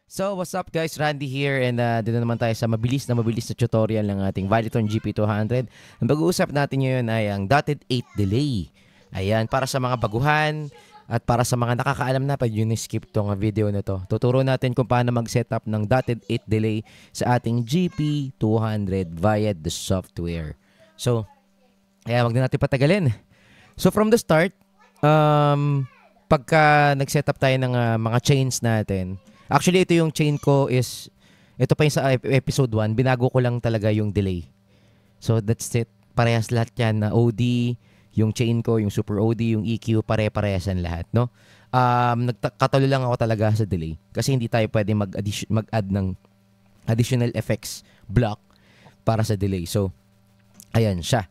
So, what's up guys? Randy here and dito naman tayo sa mabilis na tutorial ng ating Valitron GP200. Ang pag-uusap natin ngayon ay ang dotted 8 delay. Ayan, para sa mga baguhan at para sa mga nakakaalam na, pwede nyo skip tong video na to. Tuturo natin kung paano mag-setup ng dotted 8 delay sa ating GP200 via the software. So, ayan, wag na natin patagalin. So, from the start, pagka nag-setup tayo ng mga chains natin, actually, ito yung chain ko is, ito pa yung sa episode 1, binago ko lang talaga yung delay. So, that's it. Parehas lahat yan na OD, yung chain ko, yung super OD, yung EQ, pare-parehasan lahat, no? Nagkatalo lang ako talaga sa delay. Kasi hindi tayo pwede mag-add ng additional effects block para sa delay. So, ayan siya.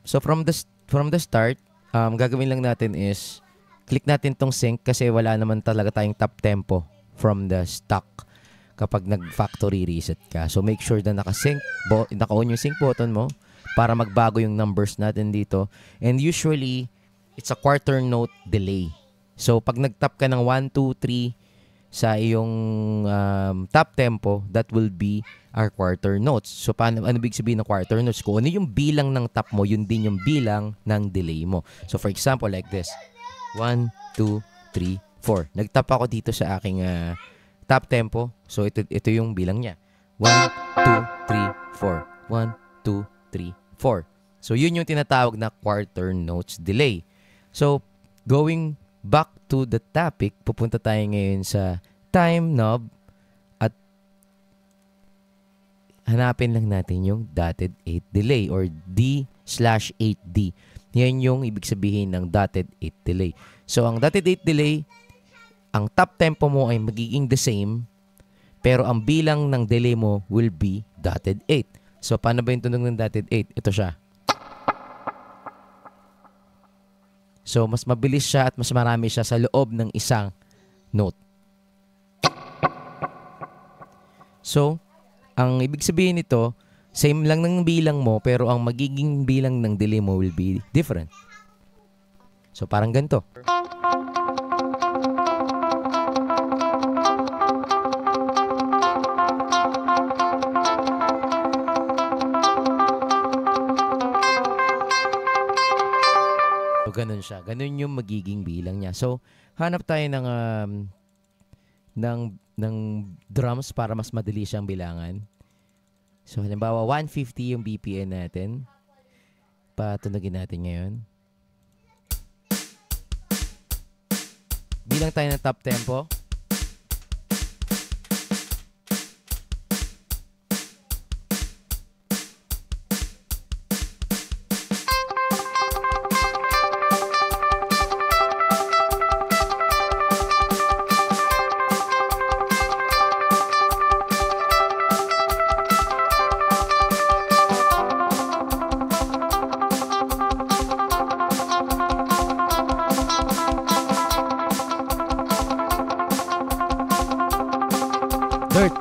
So, from the start, gagawin lang natin is, click natin tong sync kasi wala naman talaga tayong top tempo from the stock kapag nag-factory reset ka. So, make sure na naka-on yung sync button mo para magbago yung numbers natin dito. And usually, it's a quarter note delay. So, pag nag-tap ka ng 1, 2, 3 sa iyong top tempo, that will be our quarter notes. So, ano big sabihin ng quarter notes? Kung ano yung bilang ng tap mo, yun din yung bilang ng delay mo. So, for example, like this. 1, 2, 3, 4. Nagtap ako dito sa aking top tempo. So, ito yung bilang niya. 1, 2, 3, 4. 1, 2, 3, 4. So, yun yung tinatawag na quarter notes delay. So, going back to the topic, pupunta tayo ngayon sa time knob at hanapin lang natin yung dotted 8 delay or D/8D. Yan yung ibig sabihin ng dotted 8 delay. So, ang dotted 8 delay, ang top tempo mo ay magiging the same, pero ang bilang ng delay mo will be dotted 8. So, paano ba yung tunog ng dotted 8? Ito siya. So, mas mabilis siya at mas marami siya sa loob ng isang note. So, ang ibig sabihin nito, same lang ng bilang mo, pero ang magiging bilang ng delay mo will be different. So, parang ganito. So, ganun siya. Ganun yung magiging bilang niya. So, hanap tayo ng drums para mas madali siyang bilangan. So, halimbawa, 150 yung BPM natin. Patunogin natin ngayon. Bilang tayo ng top tempo. Dirt.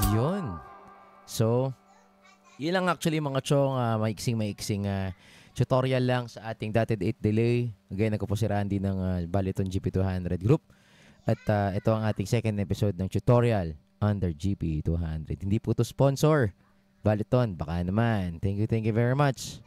Yun. So, yun lang actually mga chong, maiksing tutorial lang sa ating dotted 8 delay. Again, ako po si Randy ng Valitron GP200 Group. At ito ang ating second episode ng tutorial under GP200. Hindi po to sponsor. Valitron, baka naman. Thank you very much.